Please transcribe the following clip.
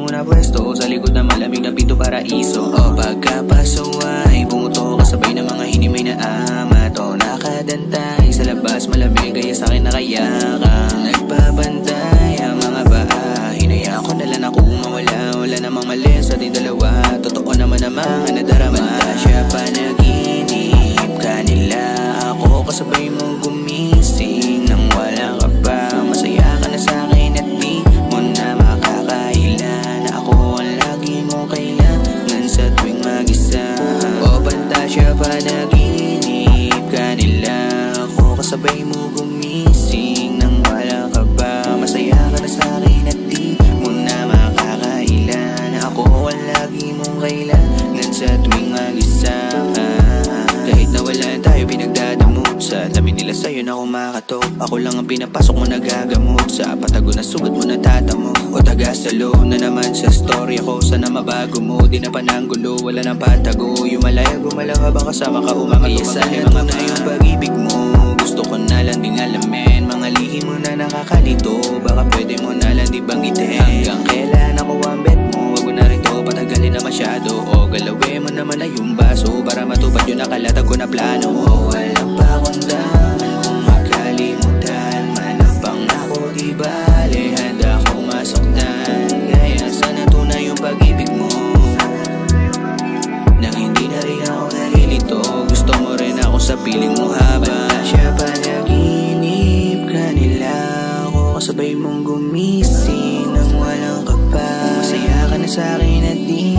mo na pwesto sa likod na malamig na pinto paraiso. O pagkapasok ay bumuto kasabay ng mga hinimay na amat. O nakadantay sa labas malamig kaya sa'kin nakayaka. Nagpapantay ang mga baa, hinayaan ko nalang ako mawala. Wala namang mali sa ating dalawa, totoo naman namang nadarama. Siya panaginip kanila, ako kasabay mo gumising nang wala ka pa. Masaya ka na sa'kin at di mo na makakailan. Ako ang lagi mong kailangan sa tuwing mag-isa. O pantasya panaginip kanila, ako kasabay mo gumising nang wala ka pa. Masaya ka na sa'kin at di mo na makakailan. Ako ang lagi mong kailangan sa tuwing mag-isa. Kahit na wala tayo pinagdadamot, sa dami nila sa'yo na kumakatok. Ako lang ang pinapasok mo nagagamot, sa patago na sugat mo natatamo. O tagasalo na naman sa story ko, sana mabago mo. Di na pananggulo, wala nang patago. Yumalaya gumalaw habang kasama ka umangat. Kaya sana ito na yung pag-ibig mo, gusto ko na lang ding alamin. Mga lihim mo na nakakalito, baka pwede mo na lang di banggitin. Hanggang kailan ako ang bet mo, wag mo na rin to patagalin na masyado. O galawin mo naman na yung baso para matupad yung nakalatag ko na plano. O walang pakundangan kung makalimutan man ang pangako, di bale handa akong masaktan. Kaya sana tunay yung pag-ibig mo, nang hindi na rin ako nalilito. Gusto mo rin ako sa piling mo habang siya panaginip kanila, ako kasabay mong gumising nang walang ka pa. Masaya ka na sa'kin at di